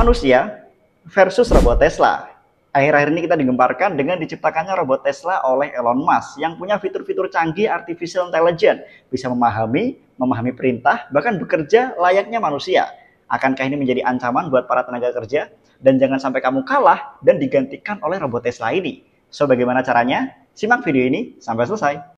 Manusia versus robot Tesla. Akhir-akhir ini kita digemparkan dengan diciptakannya robot Tesla oleh Elon Musk yang punya fitur-fitur canggih artificial intelligence, bisa memahami perintah, bahkan bekerja layaknya manusia. Akankah ini menjadi ancaman buat para tenaga kerja? Dan jangan sampai kamu kalah dan digantikan oleh robot Tesla ini. So, bagaimana caranya? Simak video ini sampai selesai.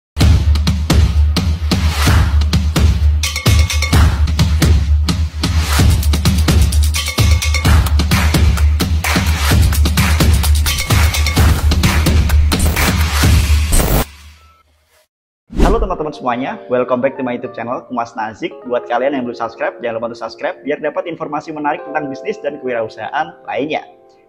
Halo teman-teman semuanya, welcome back to my YouTube channel Kumas Nazik. Buat kalian yang belum subscribe, jangan lupa untuk subscribe biar dapat informasi menarik tentang bisnis dan kewirausahaan lainnya.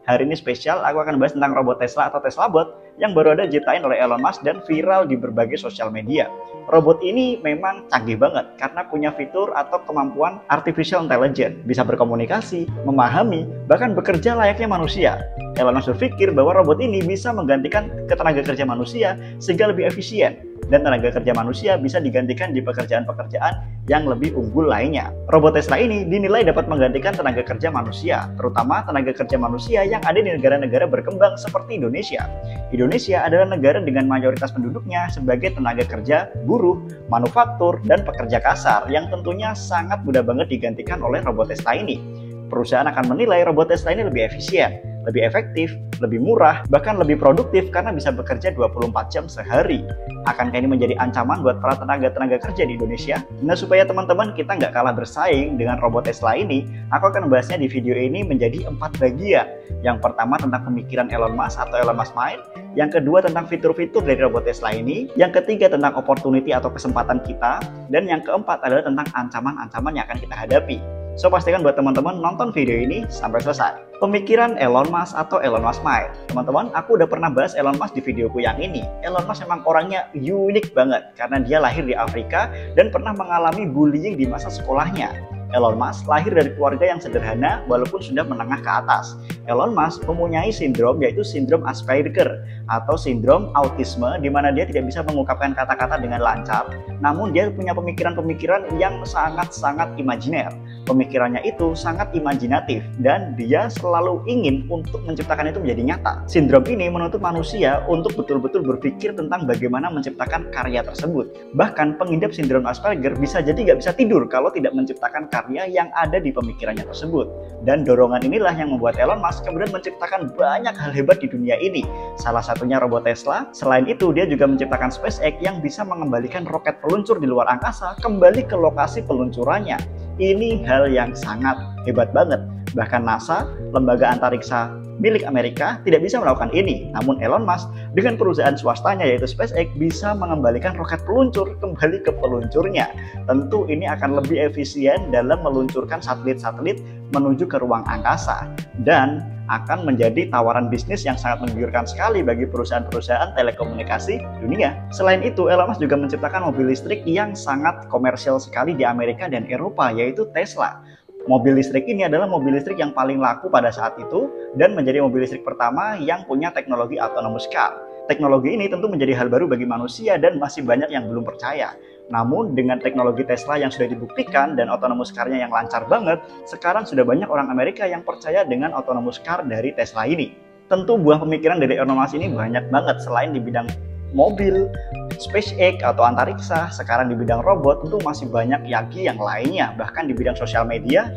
Hari ini spesial, aku akan bahas tentang robot Tesla atau Tesla Bot yang baru ada diciptain oleh Elon Musk dan viral di berbagai sosial media. Robot ini memang canggih banget karena punya fitur atau kemampuan artificial intelligence, bisa berkomunikasi, memahami, bahkan bekerja layaknya manusia. Elon Musk berpikir bahwa robot ini bisa menggantikan tenaga kerja manusia sehingga lebih efisien, dan tenaga kerja manusia bisa digantikan di pekerjaan-pekerjaan yang lebih unggul lainnya. Robot Tesla ini dinilai dapat menggantikan tenaga kerja manusia, terutama tenaga kerja manusia yang ada di negara-negara berkembang seperti Indonesia. Indonesia adalah negara dengan mayoritas penduduknya sebagai tenaga kerja buruh, manufaktur, dan pekerja kasar yang tentunya sangat mudah banget digantikan oleh robot Tesla ini. Perusahaan akan menilai robot Tesla ini lebih efisien, lebih efektif, lebih murah, bahkan lebih produktif karena bisa bekerja 24 jam sehari. Akankah ini menjadi ancaman buat para tenaga kerja di Indonesia? Nah, supaya teman-teman kita nggak kalah bersaing dengan robot Tesla ini, aku akan membahasnya di video ini menjadi 4 bagian. Yang pertama tentang pemikiran Elon Musk atau Elon Musk Mind, yang kedua tentang fitur-fitur dari robot Tesla ini, yang ketiga tentang opportunity atau kesempatan kita, dan yang keempat adalah tentang ancaman-ancaman yang akan kita hadapi. So, pastikan buat teman-teman nonton video ini sampai selesai. Pemikiran Elon Musk atau Elon Musk Mind. Teman-teman, aku udah pernah bahas Elon Musk di videoku yang ini. Elon Musk memang orangnya unik banget karena dia lahir di Afrika dan pernah mengalami bullying di masa sekolahnya. Elon Musk lahir dari keluarga yang sederhana walaupun sudah menengah ke atas. Elon Musk mempunyai sindrom yaitu sindrom Asperger atau sindrom autisme di mana dia tidak bisa mengungkapkan kata-kata dengan lancar, namun dia punya pemikiran-pemikiran yang sangat-sangat imajiner. Pemikirannya itu sangat imajinatif dan dia selalu ingin untuk menciptakan itu menjadi nyata. Sindrom ini menuntut manusia untuk betul-betul berpikir tentang bagaimana menciptakan karya tersebut. Bahkan pengidap sindrom Asperger bisa jadi nggak bisa tidur kalau tidak menciptakan karya yang ada di pemikirannya tersebut. Dan dorongan inilah yang membuat Elon Musk kemudian menciptakan banyak hal hebat di dunia ini. Salah satunya robot Tesla. Selain itu, dia juga menciptakan SpaceX yang bisa mengembalikan roket peluncur di luar angkasa kembali ke lokasi peluncurannya. Ini hal yang sangat hebat banget. Bahkan NASA, lembaga antariksa milik Amerika, tidak bisa melakukan ini. Namun Elon Musk dengan perusahaan swastanya yaitu SpaceX bisa mengembalikan roket peluncur kembali ke peluncurnya. Tentu ini akan lebih efisien dalam meluncurkan satelit-satelit menuju ke ruang angkasa dan akan menjadi tawaran bisnis yang sangat menggiurkan sekali bagi perusahaan-perusahaan telekomunikasi dunia. Selain itu, Elon Musk juga menciptakan mobil listrik yang sangat komersial sekali di Amerika dan Eropa, yaitu Tesla. Mobil listrik ini adalah mobil listrik yang paling laku pada saat itu dan menjadi mobil listrik pertama yang punya teknologi autonomous car. Teknologi ini tentu menjadi hal baru bagi manusia dan masih banyak yang belum percaya. Namun dengan teknologi Tesla yang sudah dibuktikan dan autonomous car-nya yang lancar banget, sekarang sudah banyak orang Amerika yang percaya dengan autonomous car dari Tesla ini. Tentu buah pemikiran dari Elon Musk ini banyak banget selain di bidang mobil, SpaceX atau antariksa, sekarang di bidang robot tentu masih banyak lagi yang lainnya. Bahkan di bidang sosial media,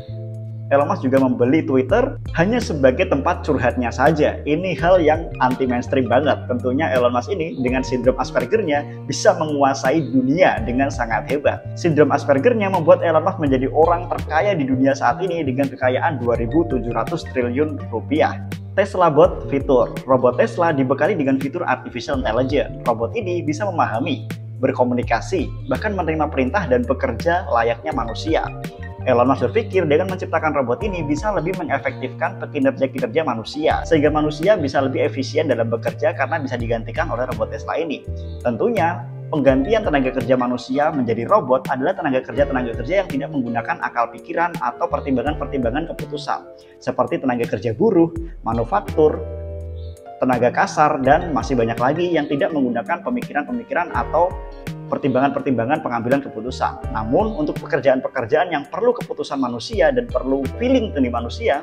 Elon Musk juga membeli Twitter hanya sebagai tempat curhatnya saja. Ini hal yang anti mainstream banget. Tentunya Elon Musk ini dengan sindrom Asperger-nya bisa menguasai dunia dengan sangat hebat. Sindrom Asperger-nya membuat Elon Musk menjadi orang terkaya di dunia saat ini dengan kekayaan 2.700 triliun rupiah. Tesla Bot fitur. Robot Tesla dibekali dengan fitur artificial intelligence. Robot ini bisa memahami, berkomunikasi, bahkan menerima perintah dan bekerja layaknya manusia. Elon Musk berpikir dengan menciptakan robot ini bisa lebih mengefektifkan kinerja manusia, sehingga manusia bisa lebih efisien dalam bekerja karena bisa digantikan oleh robot Tesla ini. Tentunya, penggantian tenaga kerja manusia menjadi robot adalah tenaga kerja yang tidak menggunakan akal pikiran atau pertimbangan-pertimbangan keputusan, seperti tenaga kerja buruh, manufaktur, tenaga kasar, dan masih banyak lagi yang tidak menggunakan pemikiran-pemikiran atau pertimbangan-pertimbangan pengambilan keputusan. Namun untuk pekerjaan-pekerjaan yang perlu keputusan manusia dan perlu feeling dari manusia,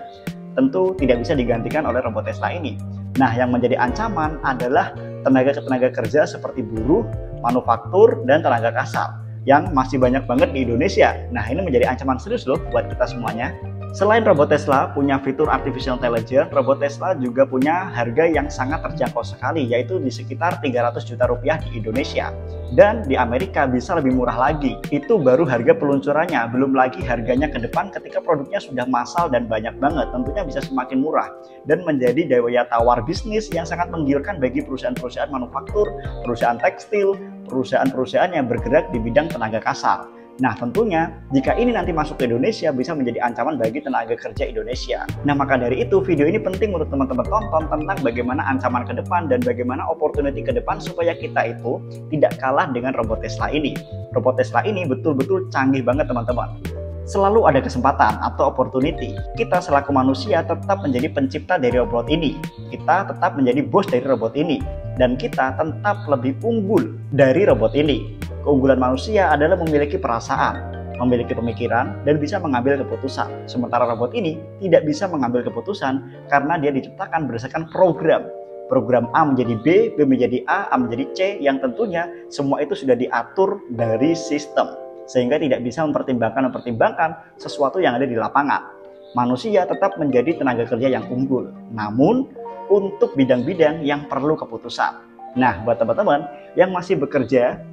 tentu tidak bisa digantikan oleh robot Tesla ini. Nah, yang menjadi ancaman adalah tenaga kerja seperti buruh, manufaktur, dan tenaga kasar yang masih banyak banget di Indonesia. Nah, ini menjadi ancaman serius loh buat kita semuanya. Selain robot Tesla punya fitur artificial intelligence, robot Tesla juga punya harga yang sangat terjangkau sekali, yaitu di sekitar 300 juta rupiah di Indonesia. Dan di Amerika bisa lebih murah lagi. Itu baru harga peluncurannya, belum lagi harganya ke depan ketika produknya sudah massal dan banyak banget, tentunya bisa semakin murah. Dan menjadi daya tawar bisnis yang sangat menggiurkan bagi perusahaan-perusahaan manufaktur, perusahaan tekstil, perusahaan-perusahaan yang bergerak di bidang tenaga kasar. Nah, tentunya jika ini nanti masuk ke Indonesia bisa menjadi ancaman bagi tenaga kerja Indonesia. Nah, maka dari itu video ini penting untuk teman-teman tonton tentang bagaimana ancaman ke depan dan bagaimana opportunity ke depan supaya kita itu tidak kalah dengan robot Tesla ini. Robot Tesla ini betul-betul canggih banget teman-teman. Selalu ada kesempatan atau opportunity. Kita selaku manusia tetap menjadi pencipta dari robot ini. Kita tetap menjadi bos dari robot ini. Dan kita tetap lebih unggul dari robot ini. Keunggulan manusia adalah memiliki perasaan, memiliki pemikiran, dan bisa mengambil keputusan. Sementara robot ini tidak bisa mengambil keputusan karena dia diciptakan berdasarkan program. Program A menjadi B, B menjadi A menjadi C, yang tentunya semua itu sudah diatur dari sistem. Sehingga tidak bisa mempertimbangkan sesuatu yang ada di lapangan. Manusia tetap menjadi tenaga kerja yang unggul, namun untuk bidang-bidang yang perlu keputusan. Nah, buat teman-teman yang masih bekerja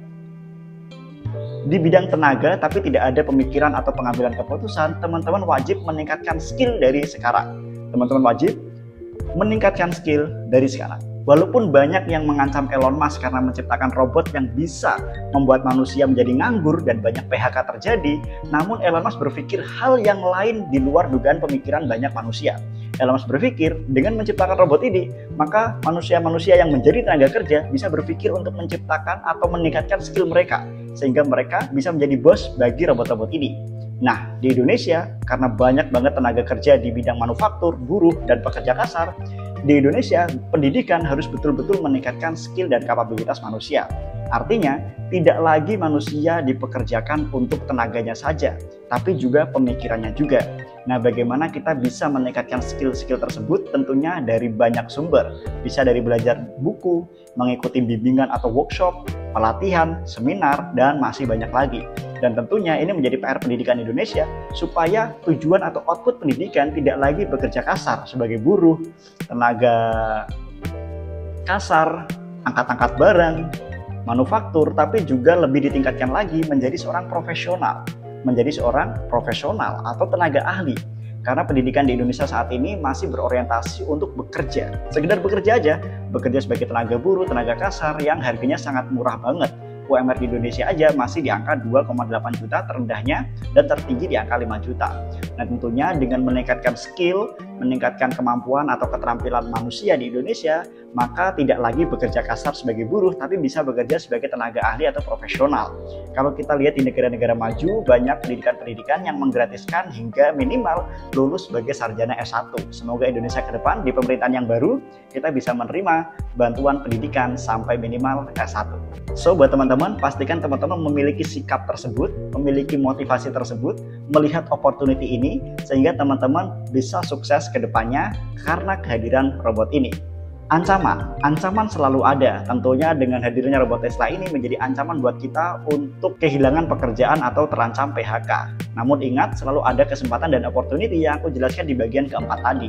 di bidang tenaga tapi tidak ada pemikiran atau pengambilan keputusan, teman-teman wajib meningkatkan skill dari sekarang. Teman-teman wajib meningkatkan skill dari sekarang. Walaupun banyak yang mengancam Elon Musk karena menciptakan robot yang bisa membuat manusia menjadi nganggur dan banyak PHK terjadi, namun Elon Musk berpikir hal yang lain di luar dugaan pemikiran banyak manusia. Elon Musk berpikir dengan menciptakan robot ini, maka manusia-manusia yang menjadi tenaga kerja bisa berpikir untuk menciptakan atau meningkatkan skill mereka, sehingga mereka bisa menjadi bos bagi robot-robot ini. Nah, di Indonesia, karena banyak banget tenaga kerja di bidang manufaktur, buruh, dan pekerja kasar, di Indonesia, pendidikan harus betul-betul meningkatkan skill dan kapabilitas manusia. Artinya, tidak lagi manusia dipekerjakan untuk tenaganya saja, tapi juga pemikirannya juga. Nah, bagaimana kita bisa meningkatkan skill-skill tersebut? Tentunya dari banyak sumber. Bisa dari belajar buku, mengikuti bimbingan atau workshop, pelatihan, seminar, dan masih banyak lagi. Dan tentunya ini menjadi PR pendidikan Indonesia supaya tujuan atau output pendidikan tidak lagi bekerja kasar sebagai buruh, tenaga kasar, angkat-angkat barang, manufaktur, tapi juga lebih ditingkatkan lagi menjadi seorang profesional. Menjadi seorang profesional atau tenaga ahli. Karena pendidikan di Indonesia saat ini masih berorientasi untuk bekerja. Sekedar bekerja aja, bekerja sebagai tenaga buruh, tenaga kasar yang harganya sangat murah banget. UMR di Indonesia aja masih di angka 2,8 juta terendahnya dan tertinggi di angka 5 juta. Nah, tentunya dengan meningkatkan skill, meningkatkan kemampuan atau keterampilan manusia di Indonesia, maka tidak lagi bekerja kasar sebagai buruh, tapi bisa bekerja sebagai tenaga ahli atau profesional. Kalau kita lihat di negara-negara maju, banyak pendidikan-pendidikan yang menggratiskan hingga minimal lulus sebagai sarjana S1. Semoga Indonesia ke depan di pemerintahan yang baru, kita bisa menerima bantuan pendidikan sampai minimal S1. So, buat teman-teman, pastikan teman-teman memiliki sikap tersebut, memiliki motivasi tersebut, melihat opportunity ini, sehingga teman-teman bisa sukses ke depannya karena kehadiran robot ini. Ancaman selalu ada. Tentunya dengan hadirnya robot Tesla ini menjadi ancaman buat kita untuk kehilangan pekerjaan atau terancam PHK. Namun ingat, selalu ada kesempatan dan opportunity yang aku jelaskan di bagian keempat tadi.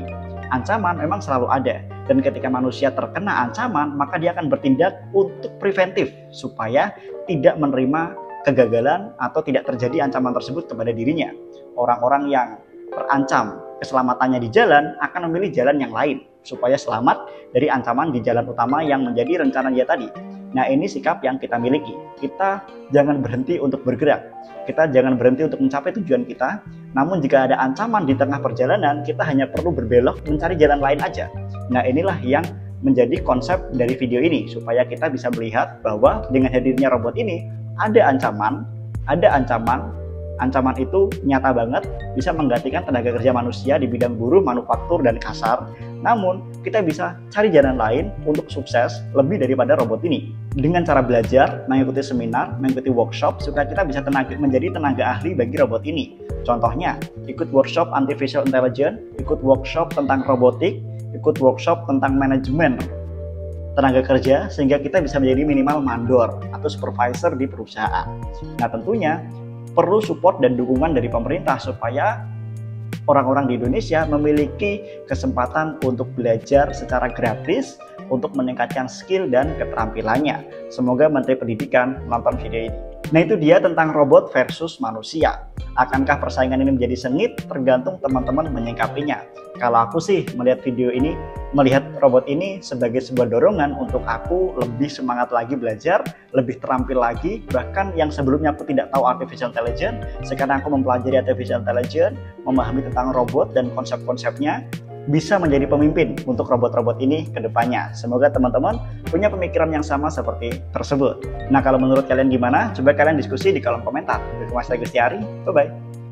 Ancaman memang selalu ada. Dan ketika manusia terkena ancaman, maka dia akan bertindak untuk preventif supaya tidak menerima kegagalan atau tidak terjadi ancaman tersebut kepada dirinya. Orang-orang yang terancam keselamatannya di jalan akan memilih jalan yang lain supaya selamat dari ancaman di jalan utama yang menjadi rencana dia tadi. Nah, ini sikap yang kita miliki. Kita jangan berhenti untuk bergerak. Kita jangan berhenti untuk mencapai tujuan kita. Namun jika ada ancaman di tengah perjalanan, kita hanya perlu berbelok mencari jalan lain aja. Nah, inilah yang menjadi konsep dari video ini supaya kita bisa melihat bahwa dengan hadirnya robot ini ada ancaman. Ancaman itu nyata banget, bisa menggantikan tenaga kerja manusia di bidang buruh, manufaktur, dan kasar. Namun, kita bisa cari jalan lain untuk sukses lebih daripada robot ini. Dengan cara belajar, mengikuti seminar, mengikuti workshop, supaya kita bisa menjadi tenaga ahli bagi robot ini. Contohnya, ikut workshop artificial intelligence, ikut workshop tentang robotik, ikut workshop tentang manajemen tenaga kerja, sehingga kita bisa menjadi minimal mandor atau supervisor di perusahaan. Nah, tentunya perlu support dan dukungan dari pemerintah supaya orang-orang di Indonesia memiliki kesempatan untuk belajar secara gratis untuk meningkatkan skill dan keterampilannya. Semoga Menteri Pendidikan menonton video ini. Nah, itu dia tentang robot versus manusia. Akankah persaingan ini menjadi sengit? Tergantung teman-teman menyikapinya. Kalau aku sih melihat video ini, melihat robot ini sebagai sebuah dorongan untuk aku lebih semangat lagi belajar, lebih terampil lagi. Bahkan yang sebelumnya aku tidak tahu artificial intelligence, sekarang aku mempelajari artificial intelligence, memahami tentang robot dan konsep-konsepnya, bisa menjadi pemimpin untuk robot-robot ini ke depannya. Semoga teman-teman punya pemikiran yang sama seperti tersebut. Nah, kalau menurut kalian gimana? Coba kalian diskusi di kolom komentar. Terima kasih Gustiari, bye-bye.